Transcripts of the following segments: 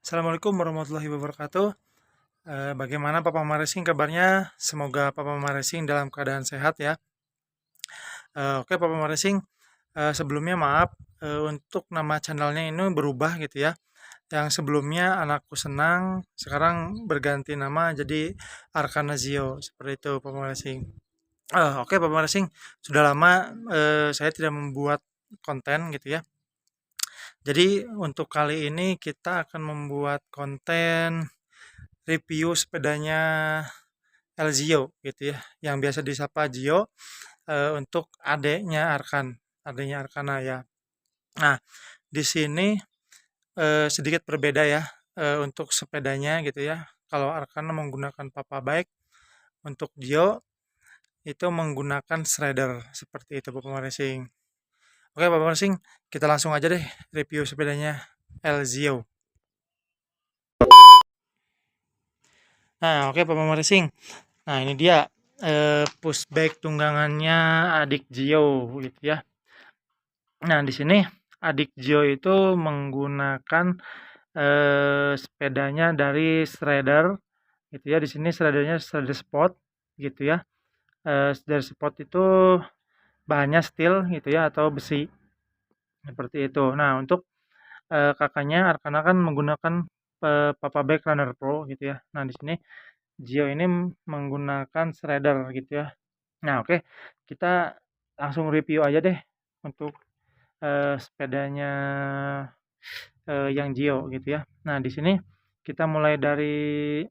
Assalamualaikum warahmatullahi wabarakatuh. Bagaimana Papa Maresing kabarnya? Semoga Papa Maresing dalam keadaan sehat ya. Oke Papa Maresing, sebelumnya maaf, untuk nama channelnya ini berubah gitu ya. Yang sebelumnya Anakku Senang, sekarang berganti nama jadi Arkana Zio, seperti itu Papa Maresing. Oke Papa Maresing, sudah lama, saya tidak membuat konten gitu ya. Jadi untuk kali ini kita akan membuat konten review sepedanya Elzio gitu ya, yang biasa disapa Gio, untuk adiknya Arkana ya. Nah, di sini, sedikit berbeda ya, untuk sepedanya gitu ya. Kalau Arkana menggunakan papa bike, untuk Gio itu menggunakan shredder, seperti itu Papa Racing. Oke Papa Racing, kita langsung aja deh review sepedanya Elzio. Nah, oke Papa Racing. Nah, ini dia pushback tunggangannya adik Gio gitu ya. Nah, di sini adik Gio itu menggunakan sepedanya dari Shredder gitu ya. Di sini Shreddernya Shredder Sport gitu ya. Shredder Sport itu bahannya steel gitu ya atau besi seperti itu. Nah, untuk kakaknya Arkana kan menggunakan Papa Bike Runner Pro gitu ya. Nah, di sini Gio ini menggunakan Shredder gitu ya. Nah, oke. Kita langsung review aja deh untuk sepedanya yang Gio gitu ya. Nah, di sini kita mulai dari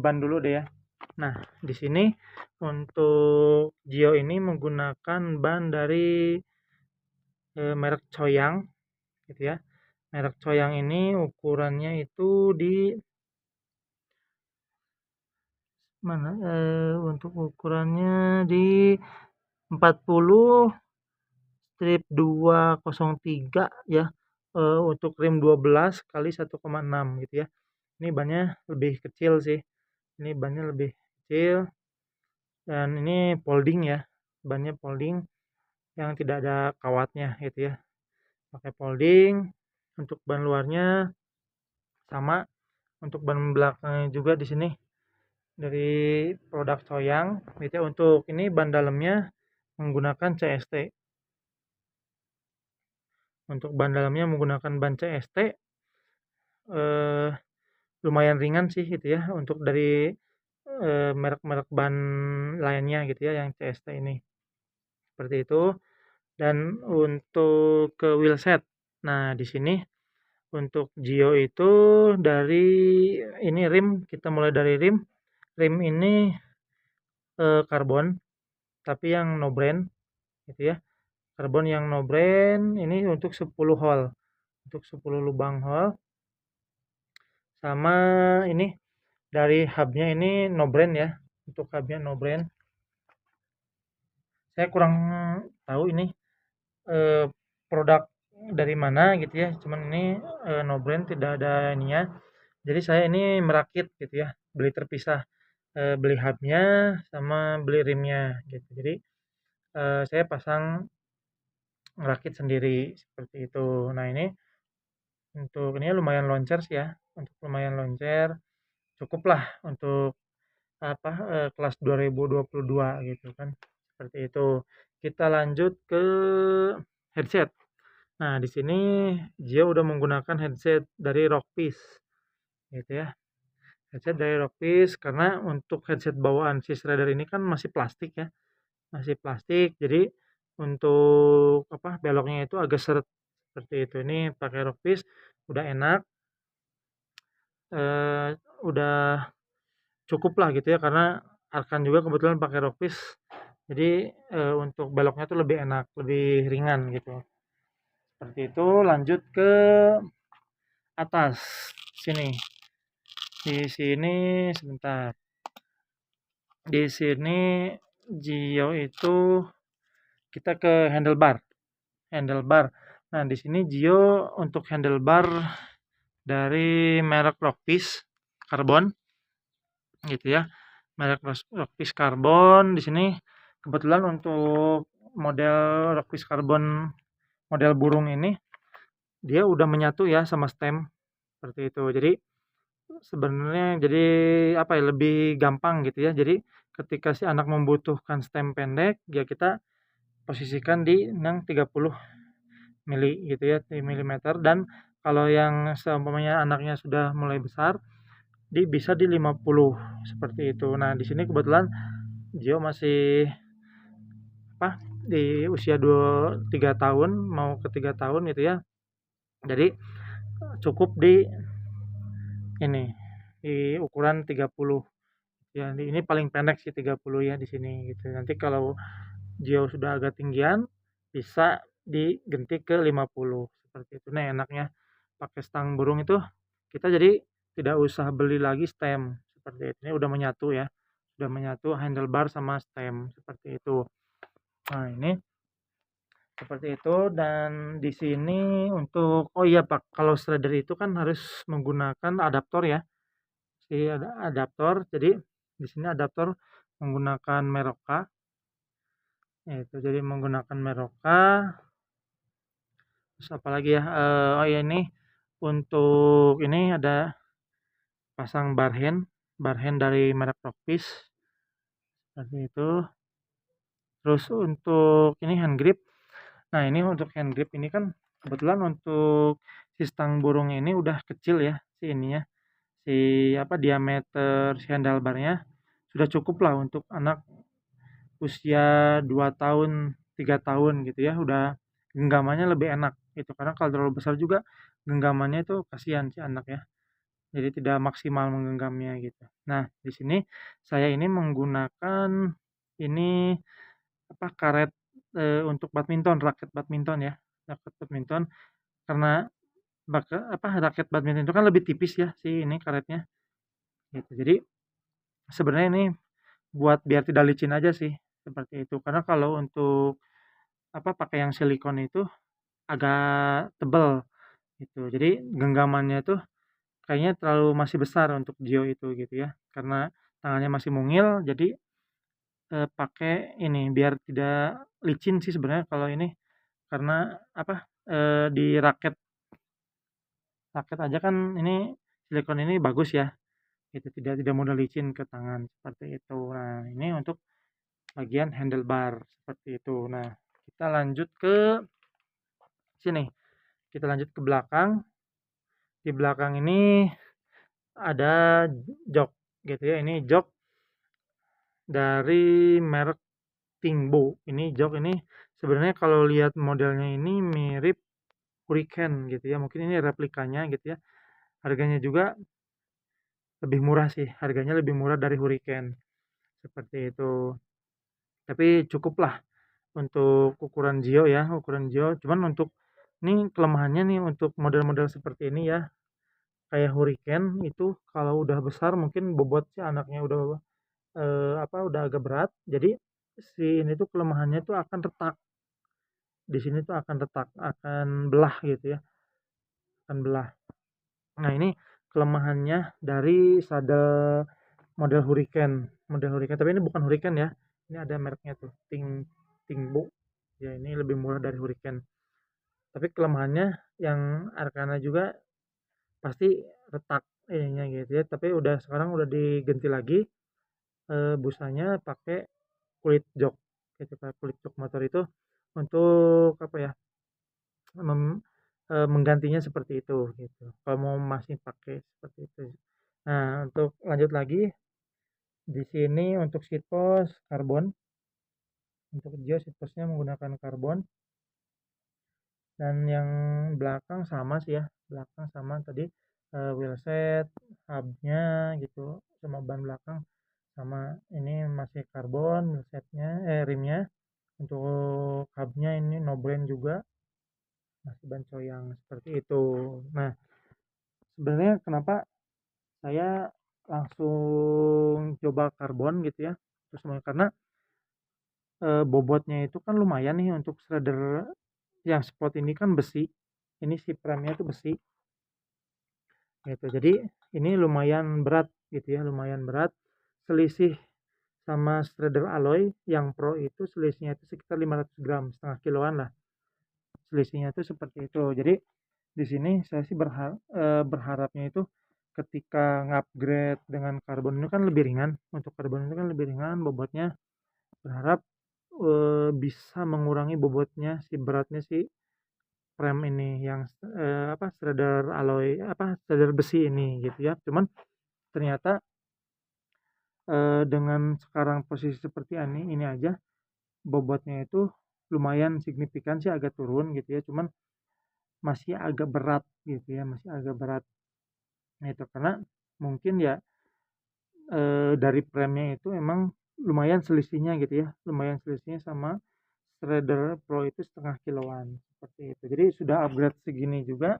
ban dulu deh ya. Nah, di sini untuk Gio ini menggunakan ban dari merek Choyang gitu ya. Merek Choyang ini ukurannya itu di mana? Untuk ukurannya di 40 strip 203 ya, untuk rim 12 kali 1,6 gitu ya. Ini bannya lebih kecil sih, ini bannya lebih kecil dan ini folding ya, bannya folding yang tidak ada kawatnya gitu ya, pakai folding. Untuk ban luarnya sama, untuk ban belakangnya juga di sini dari produk Soyang gitu ya. Untuk ini ban dalamnya menggunakan CST. Untuk ban dalamnya menggunakan ban CST, eh, lumayan ringan sih gitu ya untuk dari merek-merek ban lainnya gitu ya yang CST ini. Seperti itu. Dan untuk ke wheelset. Nah, di sini untuk Gio itu dari ini rim, kita mulai dari rim. Rim ini karbon tapi yang no brand gitu ya. Karbon yang no brand ini untuk 10 hole. Untuk 10 lubang hole. Sama ini dari hubnya ini no brand ya. Untuk hubnya no brand. Saya kurang tahu ini produk dari mana gitu ya. Cuman ini no brand, tidak ada ininya. Jadi saya ini merakit gitu ya. Beli terpisah. Beli hubnya sama beli rimnya gitu. Jadi saya pasang ngerakit sendiri seperti itu. Nah, ini untuk ini lumayan loncer sih ya. Untuk lumayan loncer. Cukuplah untuk apa kelas 2022 gitu kan. Seperti itu. Kita lanjut ke headset. Nah, di sini Gio udah menggunakan headset dari Rockfish gitu ya. Headset dari Rockfish karena untuk headset bawaan si Shredder ini kan masih plastik ya. Masih plastik. Jadi untuk apa beloknya itu agak seret seperti itu. Ini pakai Rockfish udah enak. Eh, udah cukup lah gitu ya karena Arkan juga kebetulan pakai Rockfish. Jadi untuk beloknya tuh lebih enak, lebih ringan gitu. Seperti itu, lanjut ke atas sini. Di sini sebentar. Di sini Gio itu kita ke handlebar. Handlebar. Nah, di sini Gio untuk handlebar dari merek Rockfish Carbon gitu ya. Merek Rockfish Carbon di sini kebetulan untuk model Rockfish Carbon model burung ini dia udah menyatu ya sama stem seperti itu. Jadi sebenarnya jadi apa ya, lebih gampang gitu ya. Jadi ketika si anak membutuhkan stem pendek, ya kita posisikan di yang 30 mili gitu ya, milimeter. Dan kalau yang seumpamanya anaknya sudah mulai besar, bisa di 50 seperti itu. Nah, di sini kebetulan Gio masih apa di usia 3 tahun mau ke 3 tahun gitu ya. Jadi cukup di ini di ukuran 30 ya. Ini paling pendek sih 30 ya di sini gitu. Nanti kalau Gio sudah agak tinggian bisa diganti ke 50 seperti itu. Nah, enaknya pakai stang burung itu kita jadi tidak usah beli lagi stem seperti itu. Ini udah menyatu ya. Sudah menyatu handlebar sama stem seperti itu. Nah, ini seperti itu. Dan di sini untuk oh iya Pak, kalau shredder itu kan harus menggunakan adaptor ya. Ada adaptor. Jadi di sini adaptor menggunakan Meroka. Itu jadi menggunakan Meroka. Terus apalagi ya? Oh ya, ini untuk ini ada pasang barhand dari merek Rockfish seperti itu. Terus untuk ini hand grip. Nah, ini untuk hand grip ini kan kebetulan untuk si stang burung ini udah kecil ya si ininya. Si apa diameter si handlebarnya sudah cukup lah untuk anak usia 2 tahun, 3 tahun gitu ya. Udah genggamannya lebih enak gitu. Karena kalau terlalu besar juga genggamannya itu kasihan si anak ya. Jadi tidak maksimal menggenggamnya gitu. Nah, di sini saya ini menggunakan ini apa karet untuk badminton, raket badminton ya. Raket badminton karena raket badminton itu kan lebih tipis ya si ini karetnya gitu. Jadi sebenarnya ini buat biar tidak licin aja sih seperti itu. Karena kalau untuk pakai yang silikon itu agak tebal gitu. Jadi genggamannya tuh kayaknya terlalu masih besar untuk Gio itu gitu ya. Karena tangannya masih mungil jadi pakai ini biar tidak licin sih sebenarnya kalau ini. Karena di raket raket aja kan ini silikon ini bagus ya. Itu tidak mudah licin ke tangan seperti itu. Nah, ini untuk bagian handlebar seperti itu. Nah, kita lanjut ke sini. Kita lanjut ke belakang. Di belakang ini ada jok gitu ya. Ini jok dari merek Tingbo. Ini jok ini sebenarnya kalau lihat modelnya ini mirip Hurricane gitu ya. Mungkin ini replikanya gitu ya. Harganya juga lebih murah sih. Harganya lebih murah dari Hurricane. Seperti itu. Tapi cukuplah untuk ukuran Gio ya, ukuran Gio. Cuman untuk ini kelemahannya nih untuk model-model seperti ini ya. Kayak Hurricane itu kalau udah besar mungkin bobot si anaknya udah udah agak berat. Jadi si ini tuh kelemahannya tuh akan retak. Di sini tuh akan retak, akan belah gitu ya. Akan belah. Nah, ini kelemahannya dari sadel model Hurricane. Model Hurricane, tapi ini bukan Hurricane ya. Ini ada mereknya tuh, Tingbo. Ya, ini lebih murah dari Hurricane. Tapi kelemahannya yang Arcana juga pasti retak ininya gitu ya. Tapi sekarang udah diganti lagi busanya pakai kulit jok. Gitu, kulit jok motor itu untuk menggantinya seperti itu gitu. Kalau mau masih pakai seperti itu. Nah, untuk lanjut lagi di sini untuk seat post karbon. Untuk Gio seat postnya menggunakan karbon. Dan yang belakang sama sih ya. Belakang sama tadi wheelset, hubnya gitu sama ban belakang sama ini masih karbon wheelsetnya rimnya. Untuk hubnya ini no brand juga masih ban coyang seperti itu. Nah, sebenarnya kenapa saya langsung coba karbon gitu ya terus karena bobotnya itu kan lumayan nih untuk shredder yang spot ini kan besi, ini si premnya itu besi gitu. Jadi ini lumayan berat gitu ya, lumayan berat. Selisih sama shredder alloy yang pro itu selisihnya itu sekitar 500 gram, setengah kiloan lah selisihnya itu seperti itu. Jadi di sini saya sih berharapnya itu ketika ngupgrade dengan karbon itu kan lebih ringan, untuk karbon itu kan lebih ringan bobotnya, berharap, bisa mengurangi bobotnya si beratnya si frame ini yang, shredder alloy shredder besi ini gitu ya. Cuman ternyata, dengan sekarang posisi seperti ini aja bobotnya itu lumayan signifikan sih agak turun gitu ya, cuman masih agak berat gitu ya, masih agak berat. Nah itu karena mungkin ya, dari prem-nya itu emang lumayan selisihnya gitu ya, lumayan selisihnya sama Shredder Pro itu 0,5 kiloan, seperti itu. Jadi sudah upgrade segini juga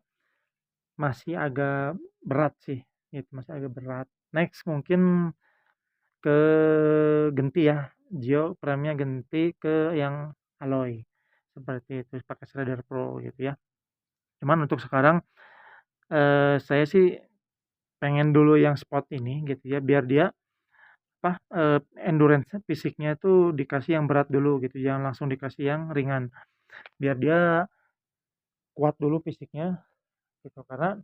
masih agak berat sih, gitu, masih agak berat. Next mungkin ke ganti ya, Gio prem-nya ganti ke yang alloy, seperti itu, pakai Shredder Pro gitu ya. Cuman untuk sekarang, saya sih pengen dulu yang sport ini gitu ya, biar dia endurance fisiknya itu dikasih yang berat dulu gitu, jangan langsung dikasih yang ringan. Biar dia kuat dulu fisiknya gitu, karena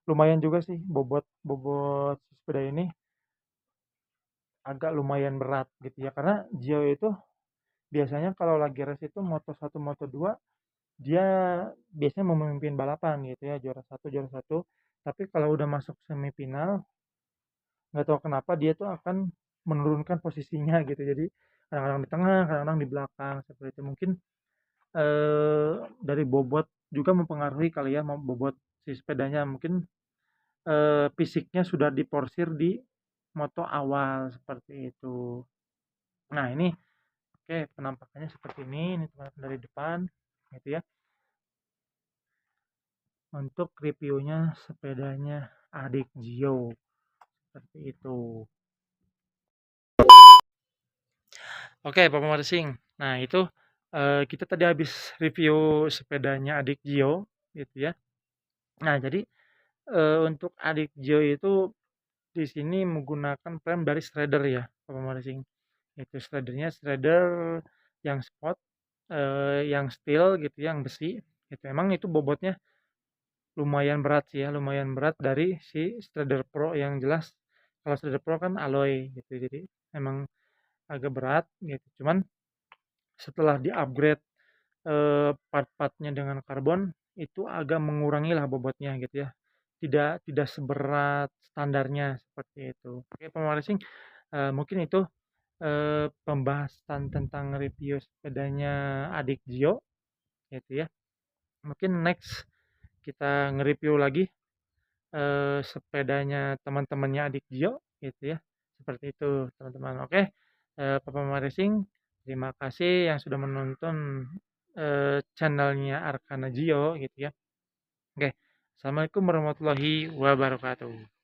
lumayan juga sih bobot bobot sepeda ini agak lumayan berat gitu ya, karena Gio itu biasanya kalau lagi race itu Moto1 Moto2 dia biasanya memimpin balapan gitu ya, juara satu, tapi kalau udah masuk semifinal nggak tahu kenapa dia tuh akan menurunkan posisinya gitu, jadi kadang-kadang di tengah, kadang-kadang di belakang, seperti itu. Mungkin dari bobot juga mempengaruhi kali ya, bobot si sepedanya mungkin, fisiknya sudah diporsir di moto awal, seperti itu. Nah ini oke, penampakannya seperti ini teman-teman dari depan gitu ya, untuk reviewnya sepedanya adik Gio, seperti itu. Oke, Papa Racing. Nah, itu kita tadi habis review sepedanya adik Gio gitu ya. Nah, jadi untuk adik Gio itu di sini menggunakan frame dari Shredder ya, Papa Racing. Itu shreddernya shredder yang spot, yang steel gitu, yang besi. Itu emang itu bobotnya lumayan berat sih ya, lumayan berat dari si Shredder Pro yang jelas. Kalau Shredder Pro kan alloy gitu, jadi emang agak berat gitu. Cuman setelah di-upgrade, part-partnya dengan karbon, itu agak mengurangi lah bobotnya gitu ya. Tidak tidak seberat standarnya, seperti itu. Oke, Racing, mungkin itu, pembahasan tentang review sepedanya adik Gio gitu ya. Mungkin next kita nge-review lagi, sepedanya teman-temannya adik Gio gitu ya. Seperti itu, teman-teman. Oke, Papa Racing, terima kasih yang sudah menonton channelnya Arkana Gio gitu ya. Oke, assalamualaikum warahmatullahi wabarakatuh.